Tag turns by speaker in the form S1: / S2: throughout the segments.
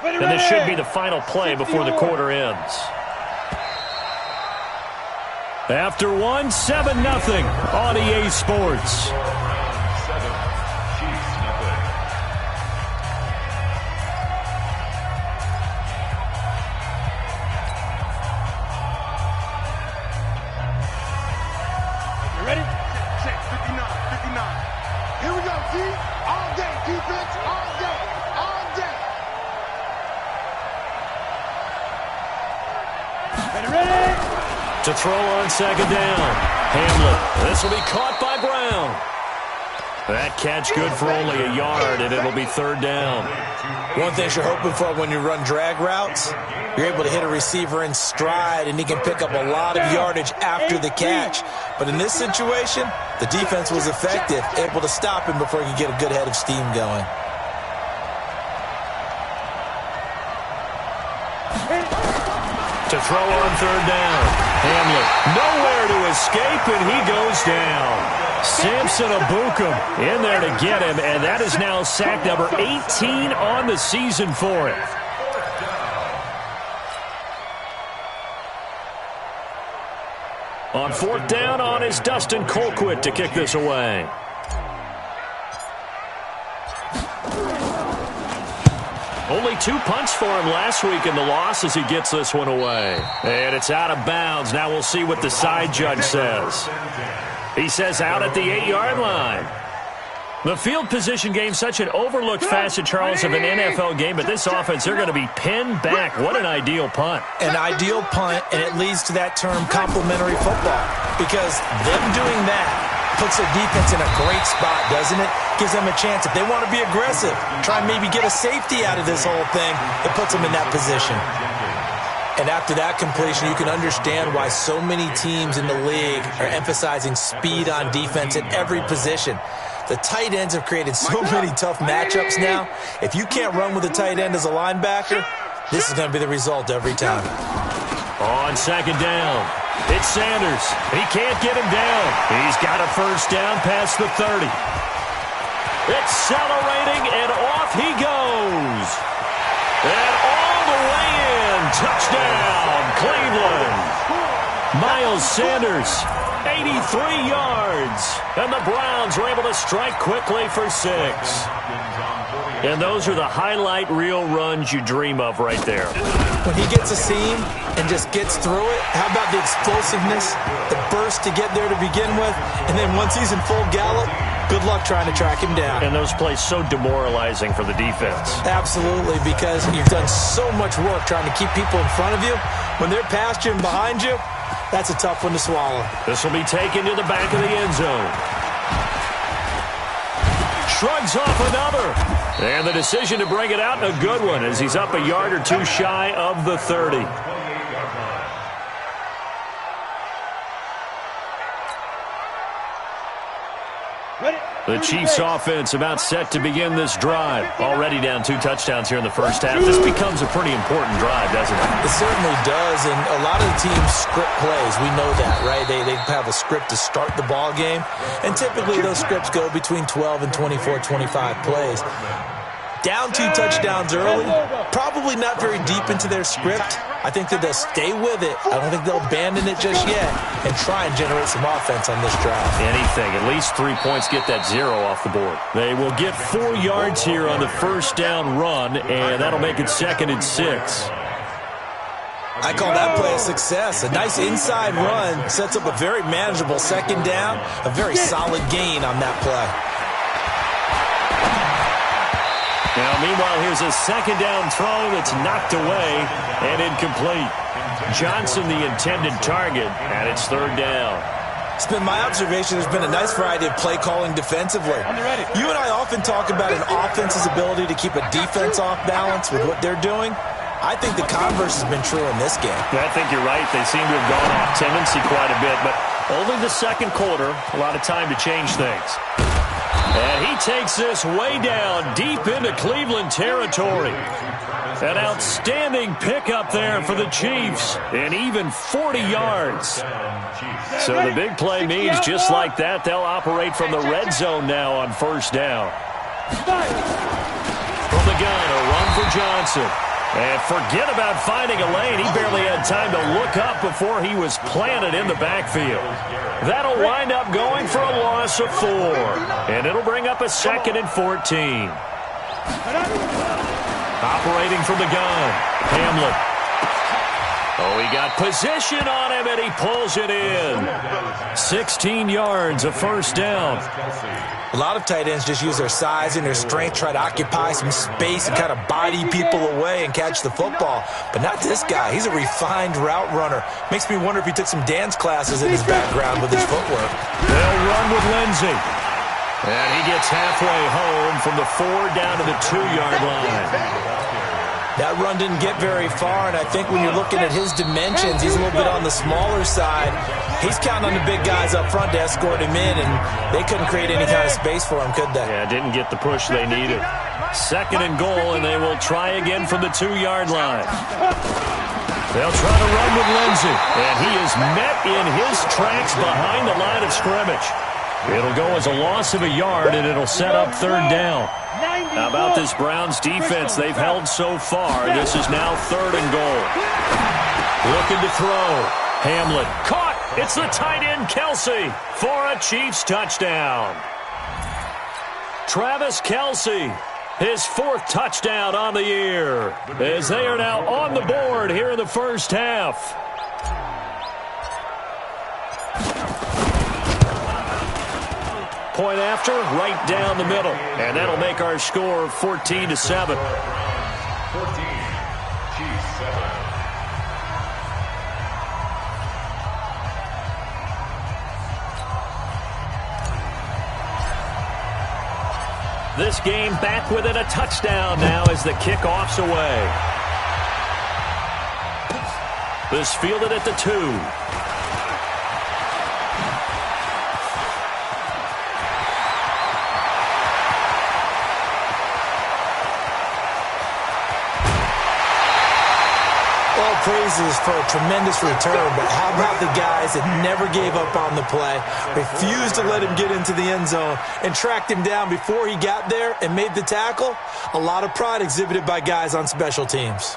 S1: And this should be the final play before the quarter ends. After one, 7-0 on EA Sports.
S2: Ready? Check, 59, 59. Here we go, D. All day, defense, all day, all day. Ready?
S1: To throw on second down. Hamlin. This will be caught by Brown. That catch good for only a yard, and it'll be third down.
S3: One thing you're hoping for when you run drag routes, you're able to hit a receiver in stride, and he can pick up a lot of yardage after the catch. But in this situation, the defense was effective, able to stop him before he could get a good head of steam going.
S1: To throw on third down. Hamlin nowhere to escape, and he goes down. Samson Abukum in there to get him, and that is now sack number 18 on the season for him. On fourth down on is Dustin Colquitt to kick this away. Only 2 punts for him last week in the loss as he gets this one away. And it's out of bounds. Now we'll see what the side judge says. He says out at the 8-yard line. The field position game, such an overlooked facet, Charles, of an NFL game, but this offense, they're going to be pinned back. What an ideal punt.
S3: An ideal punt, and it leads to that term complementary football, because them doing that puts their defense in a great spot, doesn't it? Gives them a chance. If they want to be aggressive, try and maybe get a safety out of this whole thing, it puts them in that position. And after that completion, you can understand why so many teams in the league are emphasizing speed on defense at every position. The tight ends have created so many tough matchups now. If you can't run with a tight end as a linebacker, this is going to be the result every time.
S1: On second down, it's Sanders. He can't get him down. He's got a first down past the 30. Accelerating, and off he goes. And all the way in. Touchdown, Cleveland. Miles Sanders, 83 yards. And the Browns were able to strike quickly for 6. And those are the highlight reel runs you dream of right there.
S3: When he gets a seam and just gets through it, how about the explosiveness, the burst to get there to begin with, and then once he's in full gallop, good luck trying to track him down.
S1: And those plays so demoralizing for the defense.
S3: Absolutely, because you've done so much work trying to keep people in front of you. When they're past you and behind you, that's a tough one to swallow.
S1: This will be taken to the back of the end zone. Shrugs off another. And the decision to bring it out, a good one, as he's up a yard or two shy of the 30. The Chiefs offense about set to begin this drive. Already down 2 touchdowns here in the first half. This becomes a pretty important drive, doesn't it?
S3: It certainly does, and a lot of the teams script plays. We know that, right? They have a script to start the ball game, and typically those scripts go between 12 and 24, 25 plays. Down 2 touchdowns early, probably not very deep into their script. I think that they'll stay with it. I don't think they'll abandon it just yet and try and generate some offense on this drive.
S1: Anything. At least 3 points, get that 0 off the board. They will get 4 yards here on the first down run, and that'll make it 2nd and 6.
S3: I call that play a success. A nice inside run sets up a very manageable second down, a very solid gain on that play.
S1: Now, meanwhile, here's a second down throw that's knocked away and incomplete. Johnson, the intended target, and it's 3rd down.
S3: It's been my observation there's been a nice variety of play calling defensively. You and I often talk about an offense's ability to keep a defense off balance with what they're doing. I think the converse has been true in this game.
S1: I think you're right. They seem to have gone off tendency quite a bit, but only the second quarter, a lot of time to change things. And he takes this way down deep into Cleveland territory. An outstanding pickup there for the Chiefs, and even 40 yards. So the big play means just like that, they'll operate from the red zone now on first down. From the gun, a run for Johnson. And forget about finding a lane. He barely had time to look up before he was planted in the backfield. That'll wind up going for a loss of 4. And it'll bring up a 2nd and 14. Operating from the gun, Hamlin. Oh, he got position on him, and he pulls it in. 16 yards, a first down.
S3: A lot of tight ends just use their size and their strength, try to occupy some space and kind of body people away and catch the football. But not this guy. He's a refined route runner. Makes me wonder if he took some dance classes in his background with his footwork.
S1: They'll run with Lindsey. And he gets halfway home from the 4 down to the 2-yard line.
S3: That run didn't get very far, and I think when you're looking at his dimensions, he's a little bit on the smaller side. He's counting on the big guys up front to escort him in, and they couldn't create any kind of space for him, could they?
S1: Yeah, didn't get the push they needed. 2nd and goal, and they will try again from the 2-yard line. They'll try to run with Lindsey, and he is met in his tracks behind the line of scrimmage. It'll go as a loss of a yard, and it'll set up 3rd down. How about this Browns defense they've held so far? This is now 3rd and goal. Looking to throw. Hamlin caught. It's the tight end Kelce for a Chiefs touchdown. Travis Kelce, his 4th touchdown on the year, as they are now on the board here in the first half. Point after, right down the middle. And that'll make our score 14-7.
S4: 14, Chiefs 7.
S1: This game back within a touchdown now as the kickoff's away. This fielded at the 2.
S3: Praises for a tremendous return, but how about the guys that never gave up on the play, refused to let him get into the end zone, and tracked him down before he got there and made the tackle? A lot of pride exhibited by guys on special teams.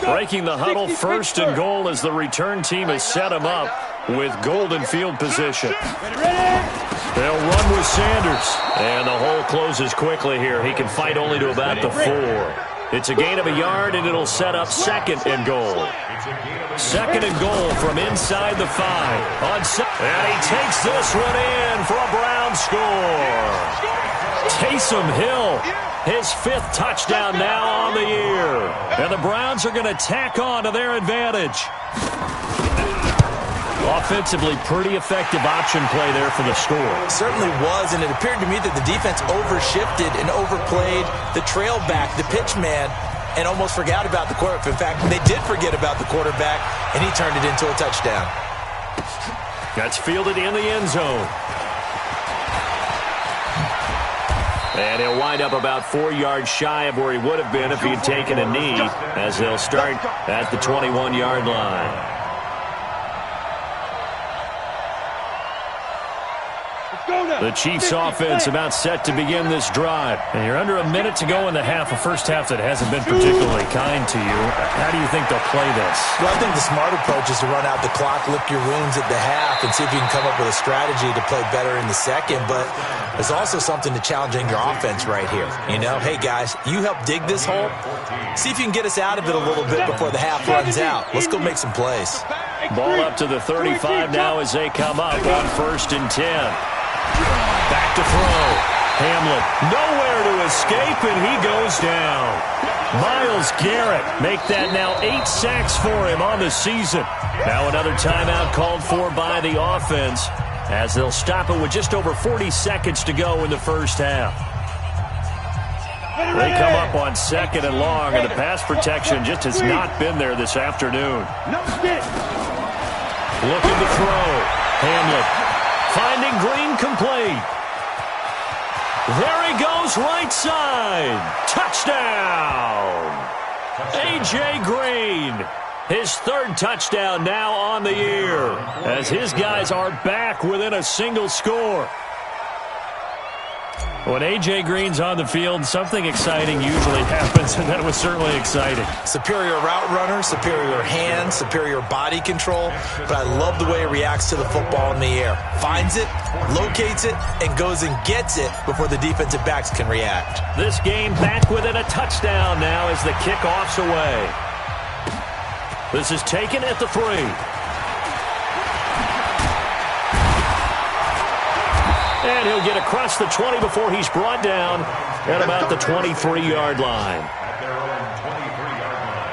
S1: Breaking the huddle, 1st and goal as the return team has set him up with golden field position. They'll run with Sanders. And the hole closes quickly here. He can fight only to about the 4. It's a gain of a yard, and it'll set up 2nd and goal. 2nd and goal from inside the 5. And he takes this one in for a Brown score. Taysom Hill, his 5th touchdown now on the year. And the Browns are going to tack on to their advantage. Offensively, pretty effective option play there for the score.
S3: Certainly was, and it appeared to me that the defense overshifted and overplayed the trail back, the pitch man, and almost forgot about the quarterback. In fact, they did forget about the quarterback, and he turned it into a touchdown.
S1: That's fielded in the end zone. And he'll wind up about 4 yards shy of where he would have been if he had taken a knee, as they'll start at the 21-yard line. The Chiefs offense about set to begin this drive. And you're under a minute to go in the half, a first half that hasn't been particularly kind to you. How do you think they'll play this?
S3: Well, I think the smart approach is to run out the clock, lick your wounds at the half, and see if you can come up with a strategy to play better in the second. But there's also something to challenging your offense right here. You know, hey, guys, you help dig this hole. See if you can get us out of it a little bit before the half runs out. Let's go make some plays.
S1: Ball up to the 35 now as they come up on 1st and 10. Back to throw. Hamlin nowhere to escape, and he goes down. Myles Garrett make that now 8 sacks for him on the season. Now another timeout called for by the offense as they'll stop it with just over 40 seconds to go in the first half. They come up on 2nd and long, and the pass protection just has not been there this afternoon. Looking to throw. Hamlin finding Green complete. There he goes, right side. Touchdown. A.J. Green. His third touchdown now on the year as his guys are back within a single score. When A.J. Green's on the field, something exciting usually happens, and that was certainly exciting.
S3: Superior route runner, superior hands, superior body control, but I love the way he reacts to the football in the air. Finds it, locates it, and goes and gets it before the defensive backs can react.
S1: This game back within a touchdown now as the kickoff's away. This is taken at the 3. And he'll get across the 20 before he's brought down at about the 23-yard line.
S2: At their own 23-yard line.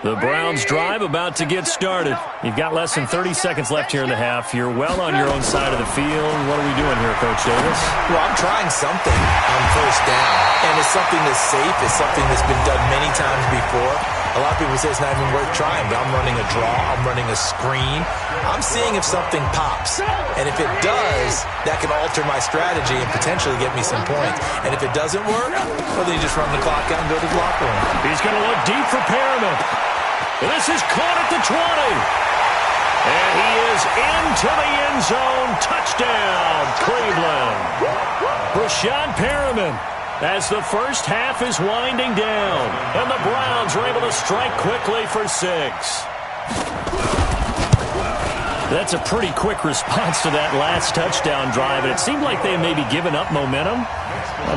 S1: The Browns drive about to get started. You've got less than 30 seconds left here in the half. You're well on your own side of the field. What are we doing here, Coach Davis?
S3: Well, I'm trying something on first down, and it's something that's safe. It's something that's been done many times before. A lot of people say it's not even worth trying, but I'm running a draw. I'm running a screen. I'm seeing if something pops, and if it does, that can alter my strategy and potentially get me some points. And if it doesn't work, well, then you just run the clock out and go to the locker room.
S1: He's going to look deep for Perriman. This is caught at the 20. And he is into the end zone. Touchdown, Cleveland. Brashad Perriman as the first half is winding down. And the Browns are able to strike quickly for 6. That's a pretty quick response to that last touchdown drive. And it seemed like they may be giving up momentum.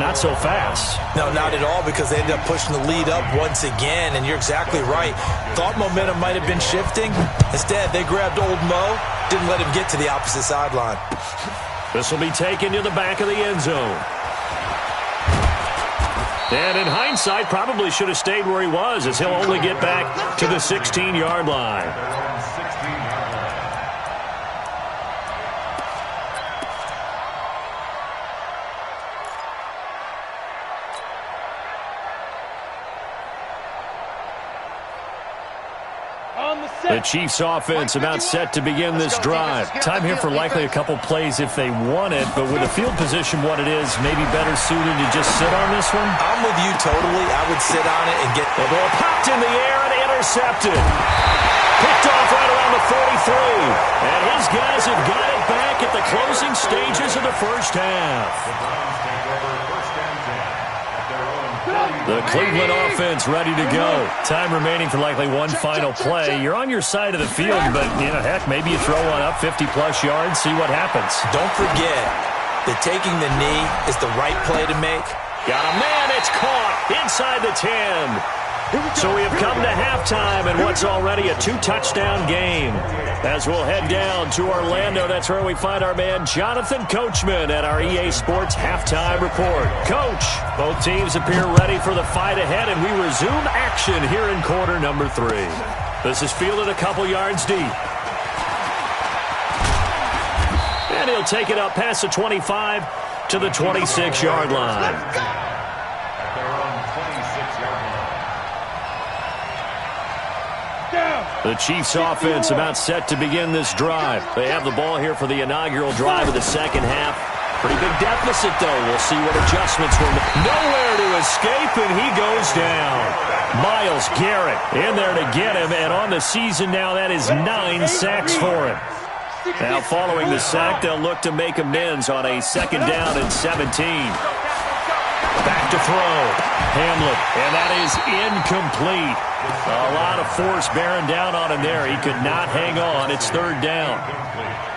S1: Not so fast.
S3: No, not at all, because they ended up pushing the lead up once again, and you're exactly right. Thought momentum might have been shifting. Instead, they grabbed Old Mo, didn't let him get to the opposite sideline.
S1: This will be taken to the back of the end zone. And in hindsight, probably should have stayed where he was, as he'll only get back to the 16-yard line. The Chiefs offense about set to begin this drive. Time here for likely a couple plays if they want it, but with the field position what it is, maybe better suited to just sit on this one?
S3: I'm with you totally. I would sit on it and get...
S1: The ball popped in the air and intercepted. Picked off right around the 43. And his guys have got it back at the closing stages of the first half. The Cleveland offense ready to go. Time remaining for likely one final play. You're on your side of the field, but, heck, maybe you throw one up 50-plus yards, see what happens.
S3: Don't forget that taking the knee is the right play to make.
S1: Got a man, it's caught inside the 10. So we have come to halftime in what's already a 2-touchdown game. As we'll head down to Orlando, that's where we find our man Jonathan Coachman at our EA Sports Halftime Report. Coach, both teams appear ready for the fight ahead, and we resume action here in quarter number 3. This is fielded a couple yards deep. And he'll take it up past the 25 to the 26-yard line. The Chiefs offense about set to begin this drive. They have the ball here for the inaugural drive of the second half. Pretty big deficit, though. We'll see what adjustments will make. Nowhere to escape, and he goes down. Myles Garrett in there to get him, and on the season now, that is 9 sacks for him. Now, following the sack, they'll look to make amends on a second down and 17. Back to throw. Hamlet, and that is incomplete. A lot of force bearing down on him there. He could not hang on. It's third down.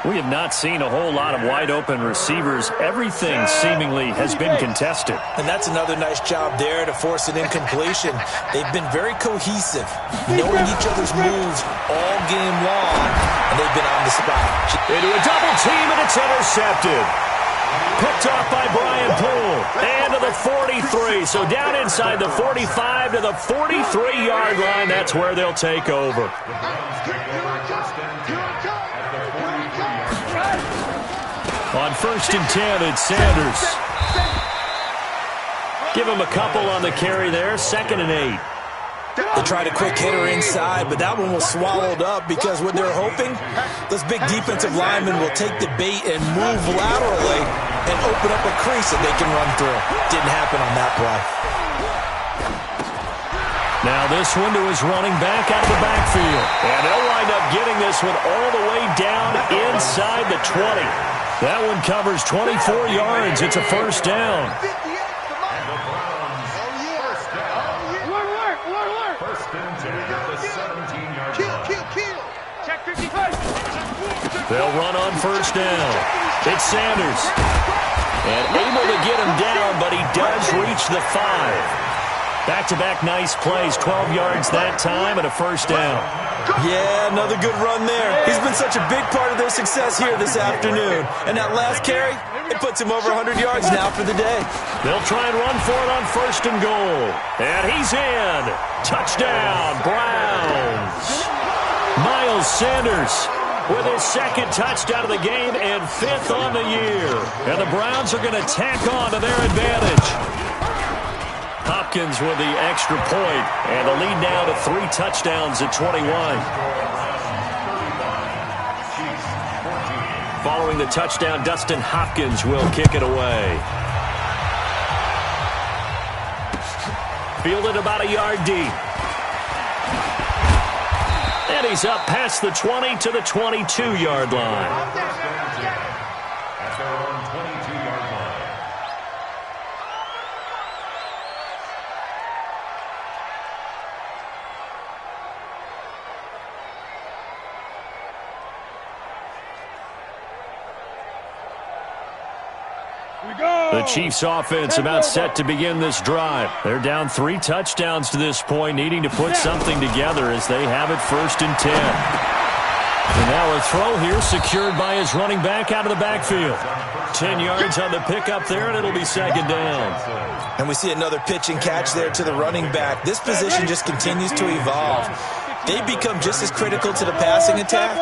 S1: We have not seen a whole lot of wide-open receivers. Everything seemingly has been contested.
S3: And that's another nice job there to force an incompletion. They've been very cohesive, knowing each other's moves all game long, and they've been on the spot.
S1: Into a double team, and it's intercepted. Picked off by Brian Poole. And to the 43. So down inside the 45 to the 43-yard line. That's where they'll take over. On 1st and 10, it's Sanders. Give him a couple on the carry there. 2nd and 8.
S3: They tried a quick hitter inside, but that one was swallowed up because what they're hoping, those big defensive linemen will take the bait and move laterally and open up a crease that they can run through. Didn't happen on that play.
S1: Now this one to his running back out of the backfield. And they'll wind up getting this one all the way down inside the 20. That one covers 24 yards. It's a first down. They'll run on first down. It's Sanders. And able to get him down, but he does reach the 5. Back-to-back nice plays, 12 yards that time and a first down.
S3: Yeah, another good run there. He's been such a big part of their success here this afternoon. And that last carry, it puts him over 100 yards now for the day.
S1: They'll try and run for it on first and goal. And he's in. Touchdown, Browns. Miles Sanders with his second touchdown of the game and 5th on the year. And the Browns are going to tack on to their advantage. Hopkins with the extra point, and the lead now to 3 touchdowns at 21. Following the touchdown, Dustin Hopkins will kick it away. Fielded about a yard deep. And he's up past the 20 to the 22-yard line. The Chiefs offense about set to begin this drive. They're down 3 touchdowns to this point, needing to put something together as they have it 1st and 10. And now a throw here secured by his running back out of the backfield. 10 yards on the pickup there, and it'll be 2nd down.
S3: And we see another pitch and catch there to the running back. This position just continues to evolve. They become just as critical to the passing attack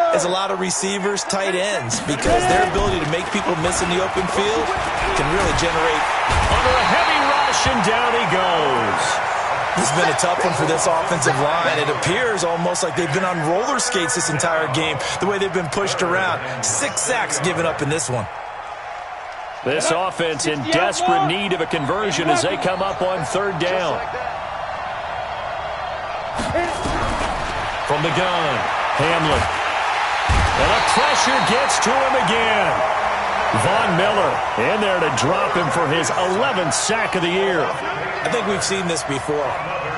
S3: as a lot of receivers, tight ends, because their ability to make people miss in the open field can really generate.
S1: Under a heavy rush, and down he goes.
S3: This has been a tough one for this offensive line. It appears almost like they've been on roller skates this entire game, the way they've been pushed around. 6 sacks given up in this one.
S1: This offense in desperate need of a conversion as they come up on 3rd down. From the gun, Hamlin. And the pressure gets to him again. Von Miller in there to drop him for his 11th sack of the year.
S3: I think we've seen this before.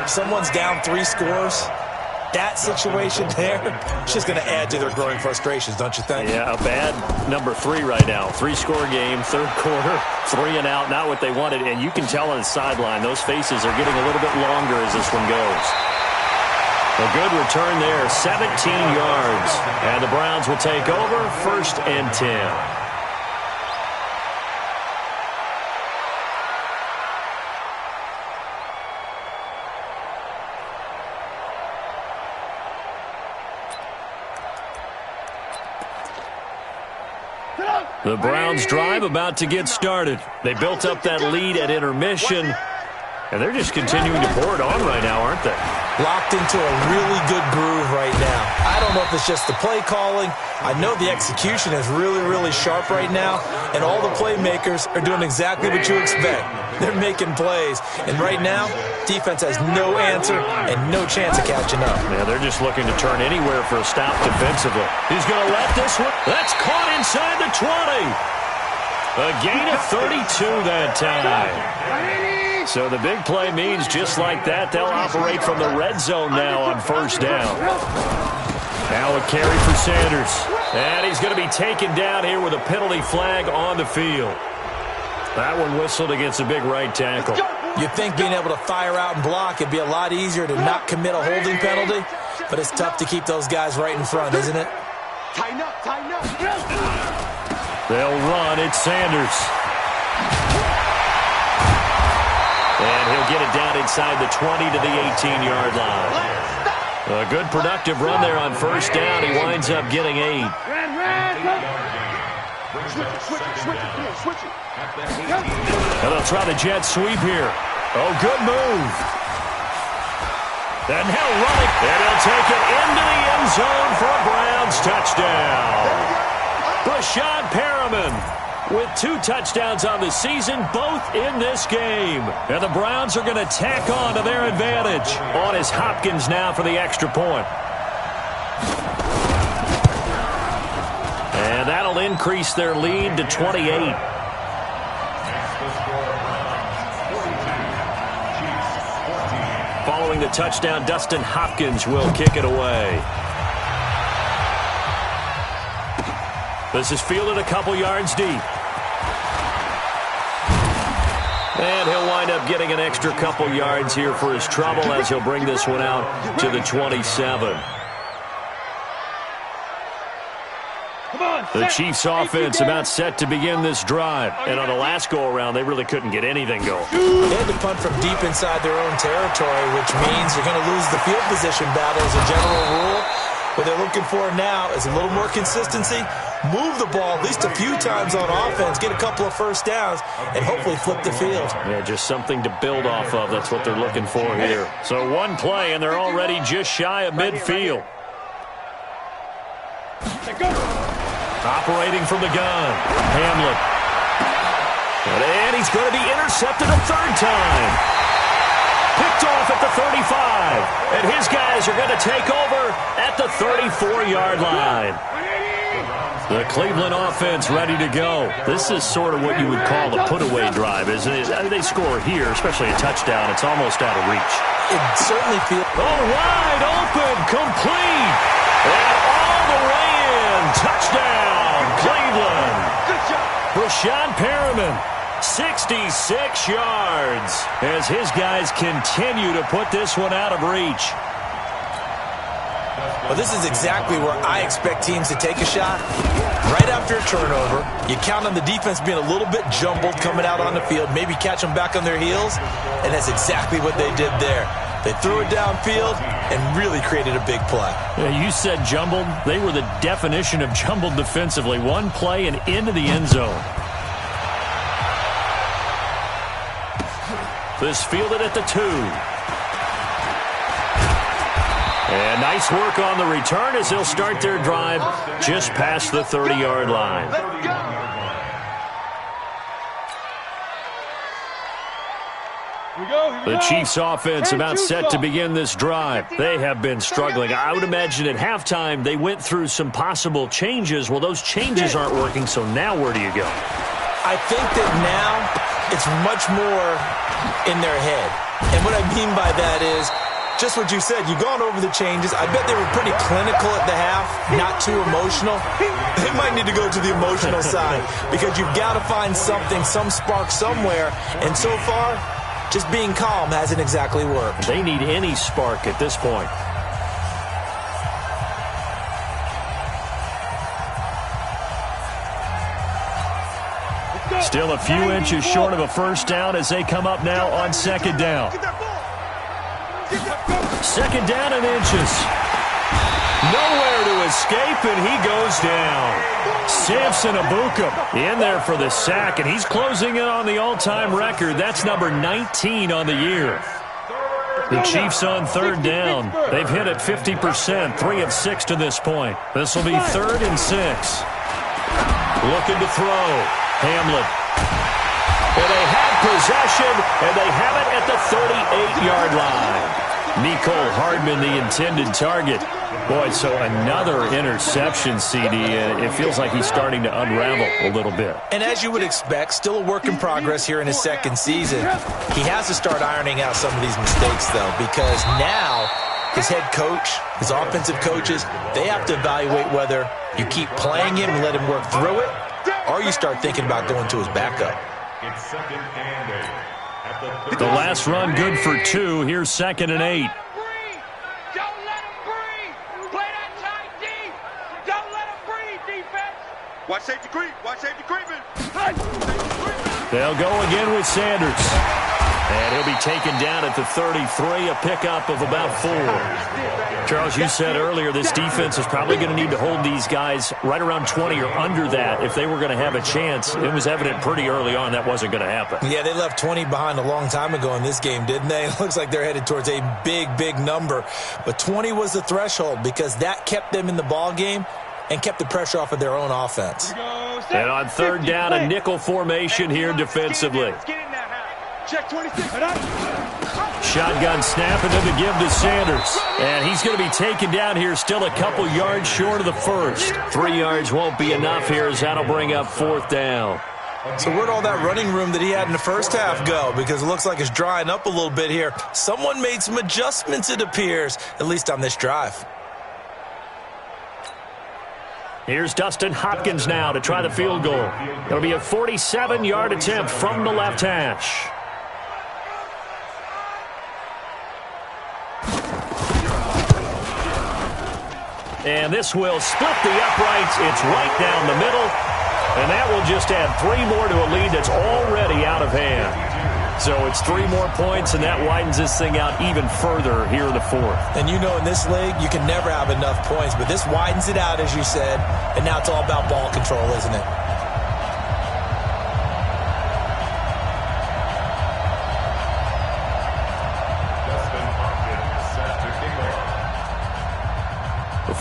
S3: Someone's down 3 scores. That situation there, it's just going to add to their growing frustrations, don't you think?
S1: Yeah, a bad number 3 right now. 3-score game, 3rd quarter, 3 and out, not what they wanted. And you can tell on the sideline, those faces are getting a little bit longer as this one goes. A good return there, 17 yards. And the Browns will take over, 1st and 10. The Browns drive about to get started. They built up that lead at intermission, and they're just continuing to pour it on right now, aren't they?
S3: Locked into a really good groove right now. I don't know if it's just the play calling. I know the execution is really, really sharp right now, and all the playmakers are doing exactly what you expect. They're making plays, and right now, defense has no answer and no chance of catching up.
S1: Yeah, they're just looking to turn anywhere for a stop defensively. He's going to let this one. That's caught inside the 20. A gain of 32 that time. So the big play means just like that, they'll operate from the red zone now on 1st down. Now a carry for Sanders. And he's going to be taken down here with a penalty flag on the field. That one whistled against a big right tackle.
S3: You'd think being able to fire out and block it'd be a lot easier to not commit a holding penalty, but it's tough to keep those guys right in front, isn't it?
S2: Tighten up, tighten up.
S1: They'll run. It's Sanders. And he'll get it down inside the 20 to the 18-yard line. A good productive run there on 1st down. He winds up getting 8.
S2: Switch it.
S1: And they'll try the jet sweep here. Oh, good move. And he'll run it, and he'll take it into the end zone for a Browns touchdown. Brashad Perriman with 2 touchdowns on the season, both in this game. And the Browns are going to tack on to their advantage. On is Hopkins now for the extra point. And that'll increase their lead to 28. Following the touchdown, Dustin Hopkins will kick it away. This is fielded a couple yards deep. And he'll wind up getting an extra couple yards here for his trouble as he'll bring this one out to the 27. The Chiefs offense about set to begin this drive. And on the last go-around, they really couldn't get anything going.
S3: They had to punt from deep inside their own territory, which means they're going to lose the field position battle as a general rule. What they're looking for now is a little more consistency, move the ball at least a few times on offense, get a couple of first downs, and hopefully flip the field.
S1: Yeah, just something to build off of. That's what they're looking for here. So one play, and they're already just shy of midfield. Operating from the gun, Hamlet. And he's going to be intercepted a third time. Picked off at the 35. And his guys are going to take over at the 34-yard line. The Cleveland offense ready to go. This is sort of what you would call a put-away drive, isn't it? They score here, especially a touchdown. It's almost out of reach.
S3: It certainly feels...
S1: Oh, wide open, complete. And all the way in. Touchdown, Cleveland.
S2: Good job.
S1: Brashad Perriman, 66 yards, as his guys continue to put this one out of reach.
S3: Well, this is exactly where I expect teams to take a shot. Right after a turnover, you count on the defense being a little bit jumbled coming out on the field, maybe catch them back on their heels, and that's exactly what they did there. They threw it downfield and really created a big play.
S1: Yeah, you said jumbled. They were the definition of jumbled defensively. One play and into the end zone. This fielded at the 2. And nice work on the return as they'll start their drive just past the 30-yard line.
S2: Let's go.
S1: The Chiefs offense about set to begin this drive. They have been struggling. I would imagine at halftime they went through some possible changes. Well, those changes aren't working, so now where do you go?
S3: I think that now it's much more in their head. And what I mean by that is just what you said. You've gone over the changes. I bet they were pretty clinical at the half, not too emotional. They might need to go to the emotional side because you've got to find something, some spark somewhere. And so far, just being calm hasn't exactly worked.
S1: They need any spark at this point. Still a few inches short of a first down as they come up now on second down. Second down and inches. Nowhere to escape, and he goes down. Samson Abuka in there for the sack, and he's closing in on the all-time record. That's number 19 on the year. The Chiefs on third down. They've hit it 50%, 3 of 6 to this point. This will be 3rd and 6. Looking to throw. Hamlet. And they have possession, and they have it at the 38-yard line. Nicole Hardman, the intended target. Boy, so another interception, CD. It feels like he's starting to unravel a little bit.
S3: And as you would expect, still a work in progress here in his second season. He has to start ironing out some of these mistakes, though, because now his head coach, his offensive coaches, they have to evaluate whether you keep playing him and let him work through it, or you start thinking about going to his backup.
S4: It's 2nd and 8.
S1: The last run good for 2. Here's 2nd and 8.
S2: Don't let him breathe. Play that tight deep. Don't let him breathe, defense. Watch safety creep. Watch safety creeping.
S1: They'll go again with Sanders. And he'll be taken down at the 33, a pickup of about 4. Charles, you said earlier this defense is probably going to need to hold these guys right around 20 or under that if they were going to have a chance. It was evident pretty early on that wasn't going to happen.
S3: Yeah, they left 20 behind a long time ago in this game, didn't they? It looks like they're headed towards a big, big number. But 20 was the threshold because that kept them in the ball game and kept the pressure off of their own offense.
S1: And on third down, a nickel formation here defensively.
S2: Check 26.
S1: Shotgun snap and then the give to Sanders. And he's going to be taken down here still a couple yards short of the first. 3 yards won't be enough here as that'll bring up fourth down.
S3: So where'd all that running room that he had in the first half go? Because it looks like it's drying up a little bit here. Someone made some adjustments, it appears, at least on this drive.
S1: Here's Dustin Hopkins now to try the field goal. It'll be a 47-yard attempt from the left hash. And this will split the uprights. It's right down the middle. And that will just add 3 more to a lead that's already out of hand. So it's 3 more points, and that widens this thing out even further here in the fourth.
S3: And you know in this league, you can never have enough points. But this widens it out, as you said. And now it's all about ball control, isn't it?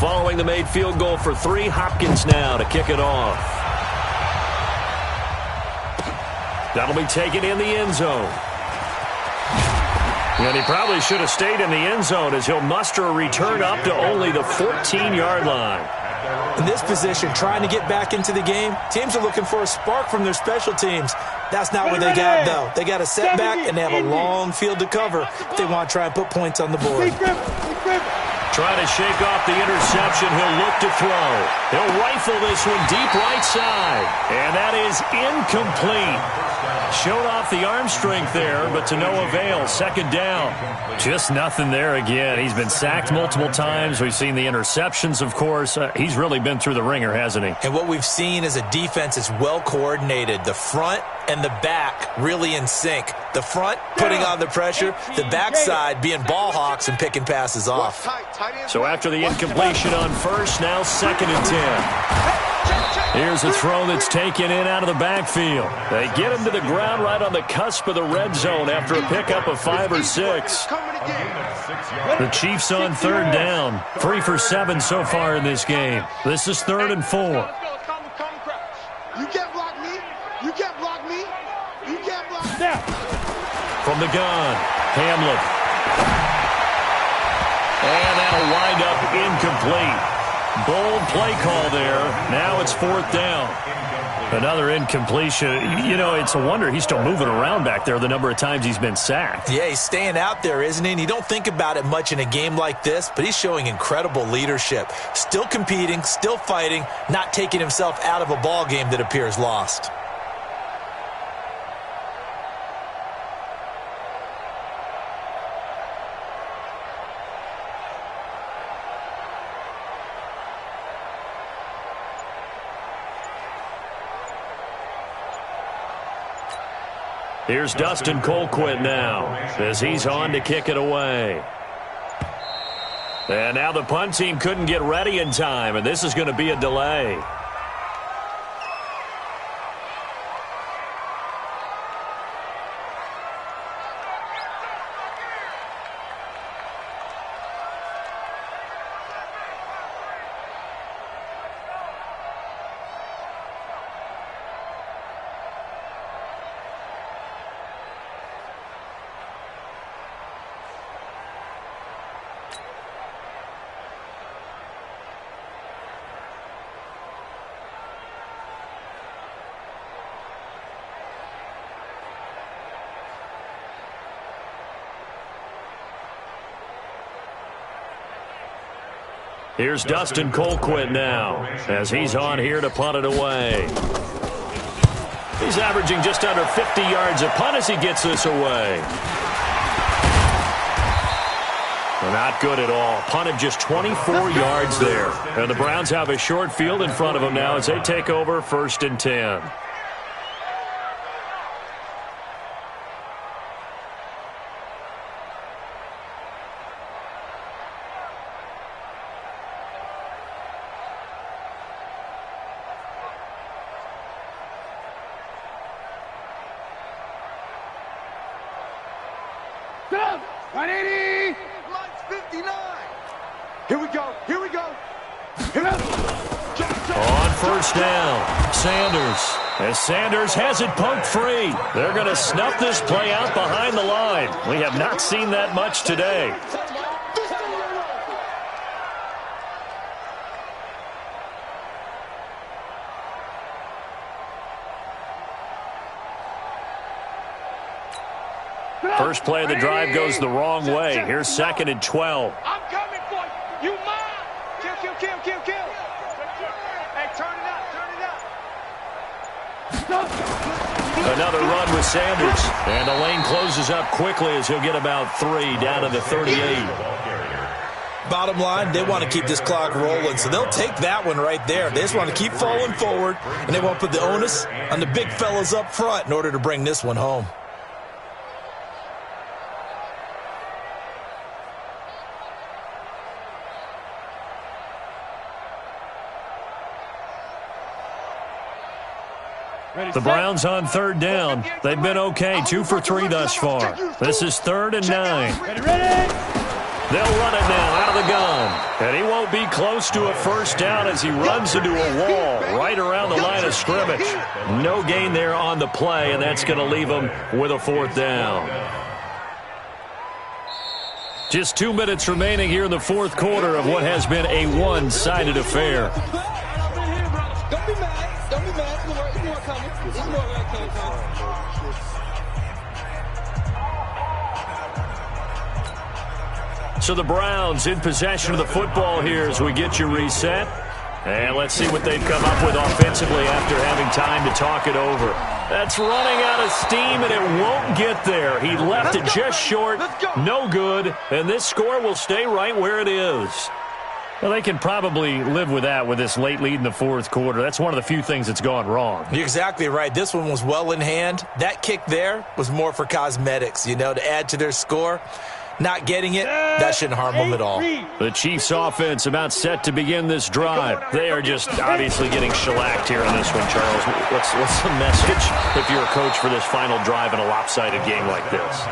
S1: Following the made field goal for 3, Hopkins now to kick it off. That'll be taken in the end zone. And he probably should have stayed in the end zone as he'll muster a return up to only the 14-yard line.
S3: In this position, trying to get back into the game, teams are looking for a spark from their special teams. That's not what they got, though. They got a setback, and they have a long field to cover if they want to try and put points on the board.
S1: Trying to shake off the interception. He'll look to throw. He'll rifle this one deep right side. And that is incomplete. Showed off the arm strength there, but to no avail. Second down. Just nothing there again. He's been sacked multiple times. We've seen the interceptions, of course. He's really been through the ringer, hasn't he?
S3: And what we've seen is a defense that's well coordinated. The front and the back really in sync. The front putting on the pressure. The backside being ball hawks and picking passes off.
S1: So after the incompletion on first, now 2nd and 10. Here's a throw that's taken in out of the backfield. They get him to the ground right on the cusp of the red zone after a pickup of 5 or 6. The Chiefs on third down. 3 for 7 so far in this game. This is 3rd and 4.
S2: You can't block me. You can't block me. You can't block me.
S1: From the gun, Hamlin. And that'll wind up incomplete. Bold play call there. Now it's 4th down. Another incompletion. You know, it's a wonder he's still moving around back there the number of times he's been sacked.
S3: Yeah, he's staying out there, isn't he? And you don't think about it much in a game like this, but he's showing incredible leadership. Still competing, still fighting, not taking himself out of a ball game that appears lost.
S1: Here's Dustin Colquitt now as he's on to kick it away. And now the punt team couldn't get ready in time, and this is going to be a delay. Here's Dustin Colquitt now as he's on here to punt it away. He's averaging just under 50 yards a punt as he gets this away. Not good at all. Punted just 24 yards there. And the Browns have a short field in front of them now as they take over 1st and 10.
S2: 180. Lights 59. Here we go. Here we go. Here we go.
S1: On first down, Sanders. As Sanders has it poked free. They're going to snuff this play out behind the line. We have not seen that much today. First play of the drive goes the wrong way. Here's 2nd and 12.
S2: I'm coming for you. You mine. Kill, kill, kill, kill, kill. Hey, turn it up, turn it up.
S1: Another run with Sanders. And the lane closes up quickly as he'll get about 3 down to the 38.
S3: Bottom line, they want to keep this clock rolling, so they'll take that one right there. They just want to keep falling forward, and they want to put the onus on the big fellas up front in order to bring this one home.
S1: The Browns on 3rd down. They've been okay, 2 for 3 thus far. This is 3rd and 9. They'll run it now out of the gun. And he won't be close to a first down as he runs into a wall right around the line of scrimmage. No gain there on the play, and that's going to leave him with a 4th down. Just 2 minutes remaining here in the 4th quarter of what has been a one-sided affair.
S5: Don't be mad. Don't be mad. It's more coming. It's more coming.
S1: So the Browns in possession of the football here as we get you reset. And let's see what they've come up with offensively after having time to talk it over. That's running out of steam, and it won't get there. He left it just short. No good. And this score will stay right where it is. Well, they can probably live with that with this late lead in the 4th quarter. That's one of the few things that's gone wrong.
S3: You're exactly right. This one was well in hand. That kick there was more for cosmetics, you know, to add to their score. Not getting it, that shouldn't harm them at all.
S1: The Chiefs offense about set to begin this drive. They are just obviously getting shellacked here on this one, Charles. What's the message if you're a coach for this final drive in a lopsided game like this?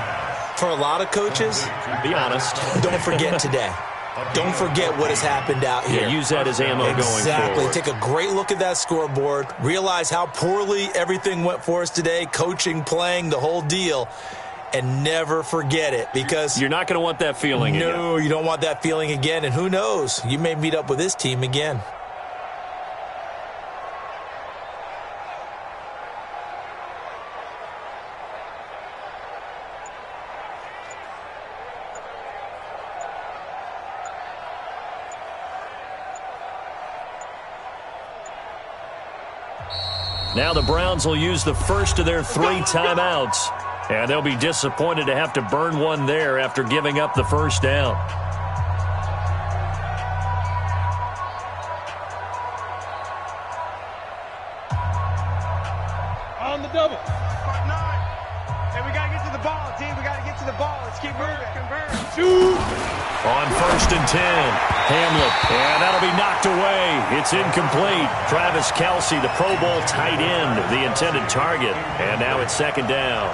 S3: For a lot of coaches,
S1: be honest,
S3: don't forget today. Don't forget what has happened out here.
S1: Yeah, use that as ammo going forward.
S3: Exactly. Take a great look at that scoreboard. Realize how poorly everything went for us today. Coaching, playing, the whole deal. And never forget it, because
S1: you're not going to want that feeling again.
S3: No, you don't want that feeling again. And who knows? You may meet up with this team again.
S1: Now the Browns will use the first of their 3 timeouts. And they'll be disappointed to have to burn one there after giving up the first down.
S2: On the double. 9. Hey, we got to get to the ball, team. We got to get to the ball. Let's keep moving. Convert. Shoot.
S1: On 1st and 10, Hamlet. And that'll be knocked away. It's incomplete. Travis Kelce, the Pro Bowl tight end, the intended target. And now it's 2nd down.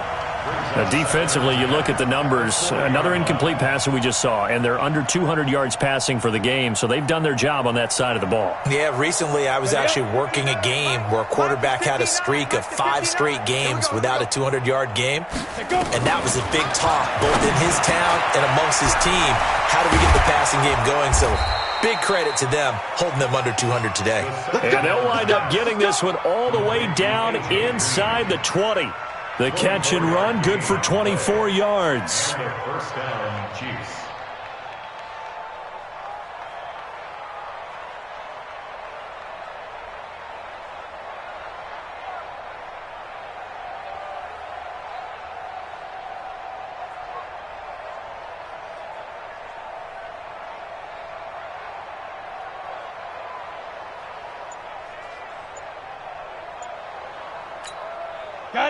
S1: Defensively, you look at the numbers. Another incomplete pass that we just saw, and they're under 200 yards passing for the game, so they've done their job on that side of the ball.
S3: Yeah, recently I was actually working a game where a quarterback had a streak of 5 straight games without a 200-yard game, and that was a big talk both in his town and amongst his team. How do we get the passing game going? So big credit to them, holding them under 200 today.
S1: And they'll wind up getting this one all the way down inside the 20. The catch and run, good for 24 yards.
S4: First down, Chiefs.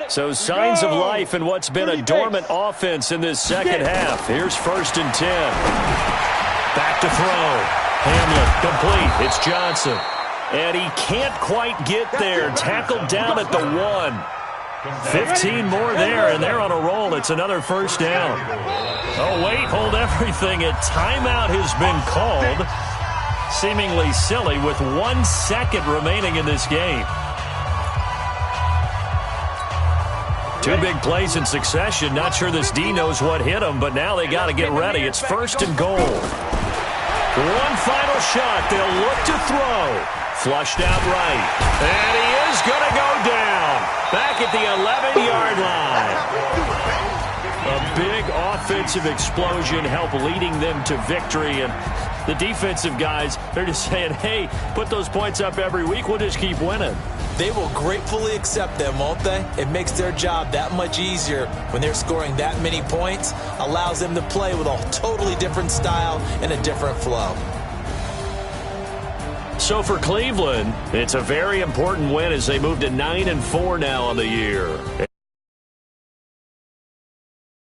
S1: So signs of life in what's been a dormant offense in this second half. Here's 1st and 10. Back to throw. Hamlet complete. It's Johnson. And he can't quite get there. Tackled down at the 1. 15 more there, and they're on a roll. It's another first down. Oh, wait, hold everything. A timeout has been called. Seemingly silly with 1 second remaining in this game. 2 big plays in succession. Not sure this D knows what hit him, but now they got to get ready. It's 1st and goal. One final shot. They'll look to throw. Flushed out right. And he is going to go down. Back at the 11-yard line. A big offensive explosion helped leading them to victory. And the defensive guys, they're just saying, hey, put those points up every week. We'll just keep winning.
S3: They will gratefully accept them, won't they? It makes their job that much easier when they're scoring that many points. Allows them to play with a totally different style and a different flow.
S1: So for Cleveland, it's a very important win as they move to 9-4 now on the year.